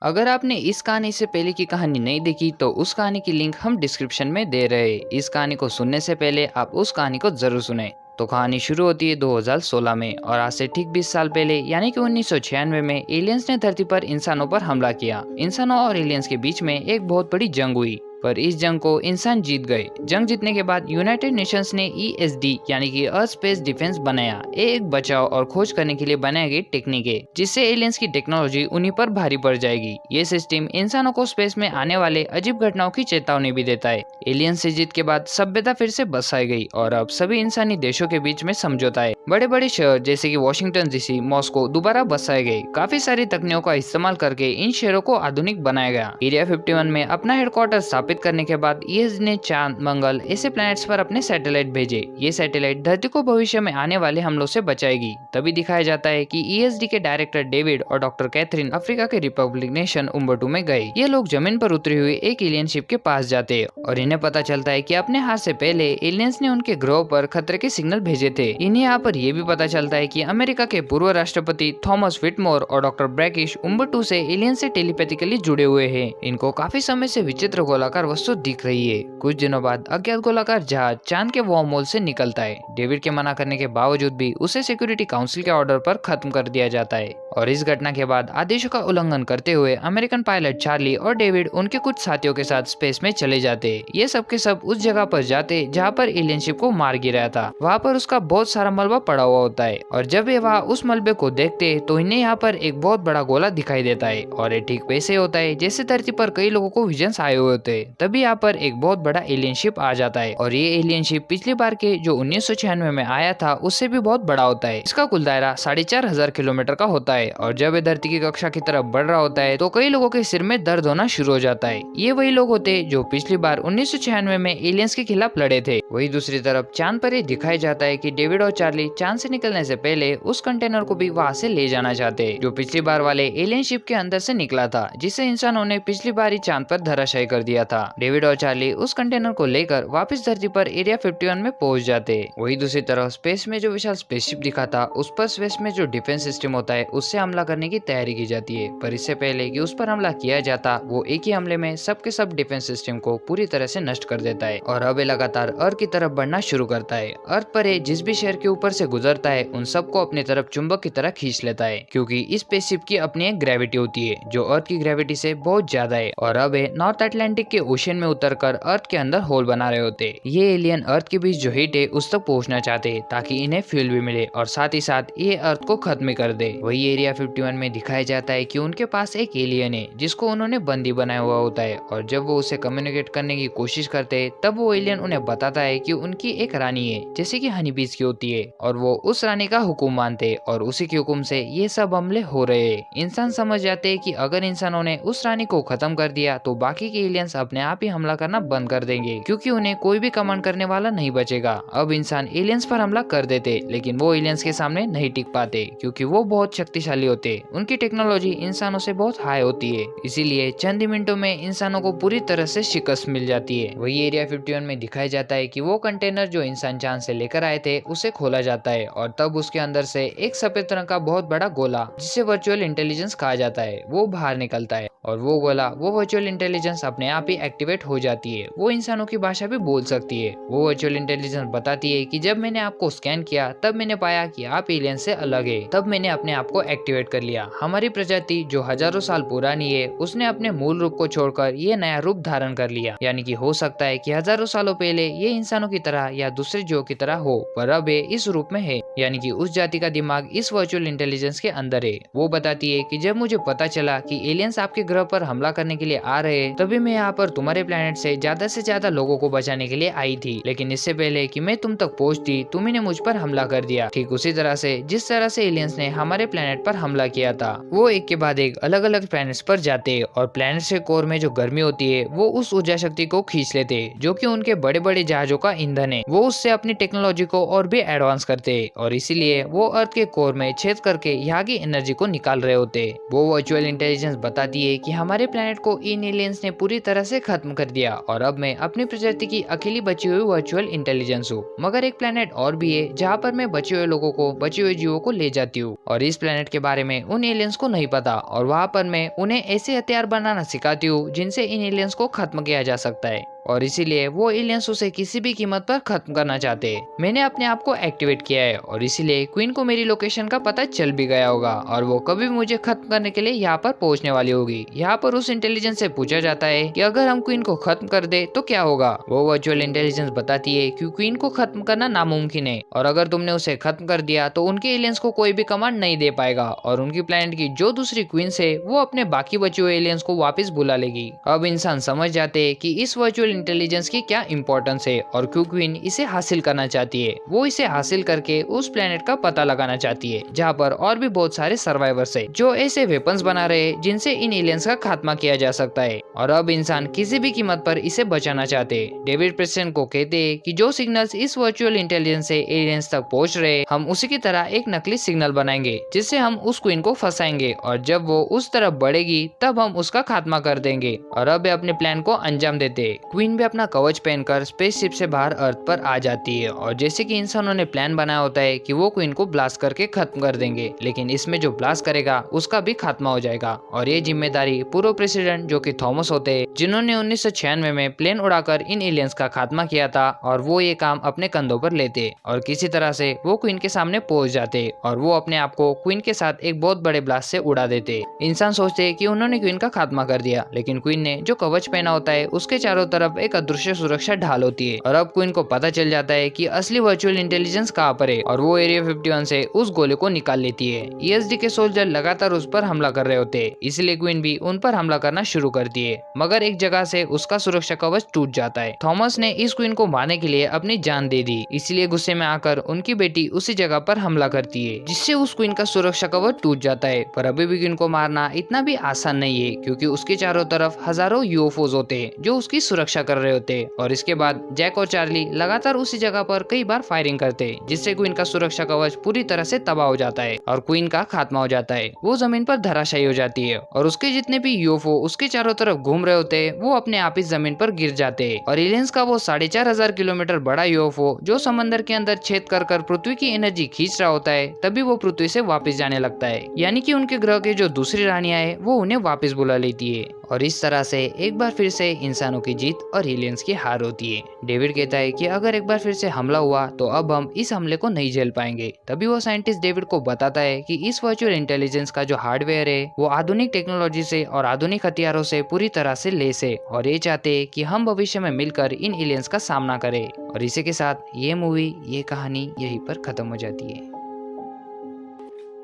अगर आपने इस कहानी से पहले की कहानी नहीं देखी तो उस कहानी की लिंक हम डिस्क्रिप्शन में दे रहे हैं। इस कहानी को सुनने से पहले आप उस कहानी को जरूर सुने। तो कहानी शुरू होती है 2016 में और आज से ठीक 20 साल पहले यानी कि 1996 में एलियंस ने धरती पर इंसानों पर हमला किया। इंसानों और एलियंस के बीच में एक बहुत बड़ी जंग हुई, पर इस जंग को इंसान जीत गए। जंग जीतने के बाद यूनाइटेड नेशंस ने ESD यानी कि अर्थ स्पेस डिफेंस बनाया। ये एक बचाव और खोज करने के लिए बनाई गई टेक्निक है, जिससे एलियंस की टेक्नोलॉजी उन्हीं पर भारी पड़ जाएगी। ये सिस्टम इंसानों को स्पेस में आने वाले अजीब घटनाओं की चेतावनी भी देता है। एलियंस से जीत के बाद सभ्यता फिर से बसाई गई और अब सभी इंसानी देशों के बीच में समझौता है। बड़े बड़े शहर जैसे कि वॉशिंगटन DC, मॉस्को दोबारा बसाए गए। काफी सारी तकनीकों का इस्तेमाल करके इन शहरों को आधुनिक बनाया गया। एरिया 51 में अपना हेडक्वार्टर स्थापित करने के बाद ESD ने चांद, मंगल ऐसे प्लैनेट्स पर अपने सैटेलाइट भेजे। ये सैटेलाइट धरती को भविष्य में आने वाले हमलों से बचाएगी। तभी दिखाया जाता है कि ESD के डायरेक्टर डेविड और डॉक्टर कैथरीन अफ्रीका के रिपब्लिक नेशन उम्बटू में गए। ये लोग जमीन पर उतरी हुई एक एलियन शिप के पास जाते और इन्हें पता चलता है कि अपने हाथ से पहले एलियंस ने उनके ग्रह पर खतरे के सिग्नल भेजे थे। इन्हें यहाँ पर यह भी पता चलता है कि अमेरिका के पूर्व राष्ट्रपति थॉमस विटमोर और डॉक्टर ब्रैकिश उम्बटू से एलियन से टेलीपैथिकली जुड़े हुए हैं। इनको काफी समय से विचित्र गोलाकार वस्तु दिख रही है। कुछ दिनों बाद अज्ञात गोलाकार जहाज चांद के वार्म होल से निकलता है। डेविड के मना करने के बावजूद भी उसे सिक्योरिटी काउंसिल के ऑर्डर पर खत्म कर दिया जाता है और इस घटना के बाद आदेशों का उल्लंघन करते हुए अमेरिकन पायलट चार्ली और डेविड उनके कुछ साथियों के साथ स्पेस में चले जाते। ये सब के सब उस जगह पर जाते जहाँ पर एलियन शिप को मार गिराया था। वहाँ पर उसका बहुत सारा मलबा पड़ा हुआ होता है और जब ये वहाँ उस मलबे को देखते तो इन्हें यहाँ पर एक बहुत बड़ा गोला दिखाई देता है और ये ठीक वैसे होता है जैसे धरती पर कई लोगों को विजन्स आए हुए होते। तभी यहाँ पर एक बहुत बड़ा एलियन शिप आ जाता है और ये एलियन शिप पिछली बार के जो 1996 में आया था उससे भी बहुत बड़ा होता है। इसका कुल दायरा 4500 किलोमीटर का होता है और जब ये धरती की कक्षा की तरफ बढ़ रहा होता है तो कई लोगों के सिर में दर्द होना शुरू हो जाता है। ये वही लोग होते जो पिछली बार 1996 में एलियंस के खिलाफ लड़े थे। वही दूसरी तरफ चांद पर दिखाया जाता है कि डेविड और चार्ली चांद से निकलने से पहले उस कंटेनर को भी वहाँ से ले जाना चाहते जो पिछली बार वाले एलियन शिप के अंदर से निकला था, जिसे इंसानों ने पिछली बार ही चांद पर धराशायी कर दिया था। डेविड और चार्ली उस कंटेनर को लेकर वापस धरती पर एरिया 51 में पहुंच जाते। वही दूसरी तरफ स्पेस में जो विशाल स्पेसशिप दिखा था उस पर स्पेस में जो डिफेंस सिस्टम होता है उससे हमला करने की तैयारी की जाती है, पर इससे पहले कि उस पर हमला किया जाता वो एक ही हमले में सबके सब डिफेंस सिस्टम को पूरी तरह से नष्ट कर देता है और अब लगातार अर्थ की तरफ बढ़ना शुरू करता है। अर्थ पर जिस भी शहर के ऊपर से गुजरता है उन सबको अपनी तरफ चुंबक की तरह खींच लेता है, क्योंकि इस स्पेसशिप की अपनी एक ग्रेविटी होती है जो अर्थ की ग्रेविटी से बहुत ज्यादा है और अब नॉर्थ अटलांटिक के ओशन में उतरकर अर्थ के अंदर होल बना रहे होते। ये एलियन अर्थ के बीच जो हीट है उस तक पहुंचना चाहते ताकि इन्हें फ्यूल भी मिले और साथ ही साथ ये अर्थ को खत्म कर दे। वही एरिया 51 में दिखाया जाता है कि उनके पास एक एलियन है जिसको उन्होंने बंदी बनाया हुआ होता है और जब वो उसे कम्युनिकेट करने की कोशिश करते हैं तब वो एलियन उन्हें बताता है कि उनकी एक रानी है जैसे कि हनी बीज की होती है और वो उस रानी का हुक्म मानते और उसी के हुक्म से ये सब हमले हो रहे हैं। इंसान समझ जाते हैं कि अगर इंसानों ने उस रानी को खत्म कर दिया तो बाकी के एलियंस अपने आप ही हमला करना बंद कर देंगे, क्योंकि उन्हें कोई भी कमांड करने वाला नहीं बचेगा। अब इंसान एलियंस पर हमला कर देते लेकिन वो एलियंस के सामने नहीं टिक पाते क्योंकि वो बहुत शक्तिशाली होते। उनकी टेक्नोलॉजी इंसानों से बहुत हाई होती है, इसीलिए चंद ही मिनटों में इंसानों को पूरी तरह से शिकस्त मिल जाती है। वही एरिया 51 में दिखाया जाता है कि वो कंटेनर जो इंसान चांद से लेकर आए थे उसे खोला जाता है और तब उसके अंदर से एक सफेद रंग का बहुत बड़ा गोला जिसे वर्चुअल इंटेलिजेंस कहा जाता है वो बाहर निकलता है और वो गोला वो वर्चुअल इंटेलिजेंस अपने आप ही एक्टिवेट हो जाती है। वो इंसानों की भाषा भी बोल सकती है। वो वर्चुअल इंटेलिजेंस बताती है कि जब मैंने आपको स्कैन किया तब मैंने पाया कि आप एलियन से अलग है, तब मैंने अपने आप को एक्टिवेट कर लिया। हमारी प्रजाति जो हजारों साल पुरानी है उसने अपने मूल रूप को छोड़कर ये नया रूप धारण कर लिया, यानी कि हो सकता है कि हजारों सालों पहले ये इंसानों की तरह या दूसरे जीवों की तरह हो, पर अब ये इस रूप में है, यानी कि उस जाति का दिमाग इस वर्चुअल इंटेलिजेंस के अंदर है। वो बताती है कि जब मुझे पता चला कि एलियंस आपके ग्रह पर हमला करने के लिए आ रहे हैं तभी मैं यहाँ पर तुम्हारे प्लेनेट से ज्यादा लोगों को बचाने के लिए आई थी, लेकिन इससे पहले कि मैं तुम तक पहुंचती तुम्ही ने मुझ पर हमला कर दिया, ठीक उसी तरह से जिस तरह से एलियंस ने हमारे प्लेनेट पर हमला किया था। वो एक के बाद एक अलग अलग प्लैनेट्स पर जाते हैं और प्लैनेट्स के कोर में जो गर्मी होती है वो उस ऊर्जा शक्ति को खींच लेते हैं जो कि उनके बड़े बड़े जहाजों का ईंधन है। वो उससे अपनी टेक्नोलॉजी को और भी एडवांस करते हैं और इसीलिए वो अर्थ के कोर में छेद करके यहाँ की एनर्जी को निकाल रहे होते। वो वर्चुअल इंटेलिजेंस बताती है कि हमारे प्लेनेट को इन एलियंस ने पूरी तरह से खत्म कर दिया और अब मैं अपनी प्रजाति की अकेली बची हुई वर्चुअल इंटेलिजेंस हूँ। मगर एक प्लेनेट और भी है जहाँ पर मैं बचे हुए लोगों को, बचे हुए जीवों को ले जाती हूँ और इस प्लेनेट के बारे में उन एलियंस को नहीं पता और वहाँ पर मैं उन्हें ऐसे हथियार बनाना सिखाती हूँ जिनसे इन एलियंस को खत्म किया जा सकता है और इसीलिए वो एलियंस उसे किसी भी कीमत पर खत्म करना चाहते हैं। मैंने अपने आप को एक्टिवेट किया है और इसीलिए क्वीन को मेरी लोकेशन का पता चल भी गया होगा और वो कभी भी मुझे खत्म करने के लिए यहाँ पर पहुँचने वाली होगी। यहाँ पर उस इंटेलिजेंस से पूछा जाता है कि अगर हम क्वीन को खत्म कर दे तो क्या होगा। वो वर्चुअल इंटेलिजेंस बताती है कि क्वीन को खत्म करना नामुमकिन है और अगर तुमने उसे खत्म कर दिया तो उनके एलियंस को कोई भी कमांड नहीं दे पाएगा और उनकी प्लेनेट की जो दूसरी क्वींस है वो अपने बाकी बचे हुए एलियंस को वापस बुला लेगी। अब इंसान समझ जाते हैं कि इस वर्चुअल इंटेलिजेंस की क्या इंपॉर्टेंस है और क्यों क्वीन इसे हासिल करना चाहती है। वो इसे हासिल करके उस प्लेनेट का पता लगाना चाहती है जहाँ पर और भी बहुत सारे सर्वाइवर्स है जो ऐसे वेपन्स बना रहे हैं जिनसे इन एलियंस का खात्मा किया जा सकता है और अब इंसान किसी भी कीमत पर इसे बचाना चाहते हैं। डेविड प्रेस्टन को कहते हैं कि जो सिग्नल्स इस वर्चुअल इंटेलिजेंस से एलियंस तक पहुंच रहे हम उसी की तरह एक नकली सिग्नल बनाएंगे जिससे हम उस क्वीन को फंसाएंगे और जब वो उस तरफ बढ़ेगी तब हम उसका खात्मा कर देंगे और अब अपने प्लान को अंजाम देते। क्वीन भी अपना कवच पहनकर स्पेसशिप से बाहर अर्थ पर आ जाती है और जैसे कि इंसानों ने प्लान बनाया होता है कि वो क्वीन को ब्लास्ट करके खत्म कर देंगे, लेकिन इसमें जो ब्लास्ट करेगा उसका भी खात्मा हो जाएगा और ये जिम्मेदारी पूर्व प्रेसिडेंट जो कि थॉमस होते हैं जिन्होंने 1996 में प्लेन उड़ाकर इन एलियंस का खात्मा किया था और वो ये काम अपने कंधों पर लेते और किसी तरह से वो क्वीन के सामने पहुंच जाते और वो अपने आप को क्वीन के साथ एक बहुत बड़े ब्लास्ट से उड़ा देते। इंसान सोचते कि उन्होंने क्वीन का खात्मा कर दिया, लेकिन क्वीन ने जो कवच पहना होता है उसके चारों तरफ एक अदृश्य सुरक्षा ढाल होती है और अब क्वीन को पता चल जाता है कि असली वर्चुअल इंटेलिजेंस कहाँ पर है और वो एरिया 51 से उस गोले को निकाल लेती है। ईएसडी के सोल्जर लगातार उस पर हमला कर रहे होते हैं, इसलिए क्वीन भी उन पर हमला करना शुरू करती है मगर एक जगह से उसका सुरक्षा कवच टूट जाता है। थॉमस ने इस क्वीन को मारने के लिए अपनी जान दे दी, इसलिए गुस्से में आकर उनकी बेटी उसी जगह पर हमला करती है जिससे उस क्वीन का सुरक्षा कवच टूट जाता है। पर अभी भी क्वीन को मारना इतना भी आसान नहीं है क्योंकि उसके चारों तरफ हजारों यूएफओज होते हैं जो उसकी सुरक्षा कर रहे होते हैं और इसके बाद जैक और चार्ली लगातार उसी जगह पर कई बार फायरिंग करते हैं जिससे क्वीन का सुरक्षा कवच पूरी तरह से तबाह हो जाता है और क्वीन का खात्मा हो जाता है। वो जमीन पर धराशायी हो जाती है और उसके जितने भी यूएफओ उसके चारों तरफ घूम रहे होते हैं वो अपने आप ही जमीन पर गिर जाते हैं और एलियंस का वो 4500 किलोमीटर बड़ा यूएफओ जो समंदर के अंदर छेद कर पृथ्वी की एनर्जी खींच रहा होता है तभी वो पृथ्वी से वापस जाने लगता है, यानी कि उनके ग्रह के जो दूसरी रानियां है वो उन्हें वापस बुला लेती है और इस तरह से एक बार फिर से इंसानों की जीत और एलियंस की हार होती है। डेविड कहता है कि अगर एक बार फिर से हमला हुआ तो अब हम इस हमले को नहीं झेल पाएंगे। तभी वो साइंटिस्ट डेविड को बताता है कि इस वर्चुअल इंटेलिजेंस का जो हार्डवेयर है वो आधुनिक टेक्नोलॉजी से और आधुनिक हथियारों से पूरी तरह से लैस है और ये चाहते हैं कि हम भविष्य में मिलकर इन एलियंस का सामना करें। और इसी के साथ ये मूवी, ये कहानी यहीं पर खत्म हो जाती है।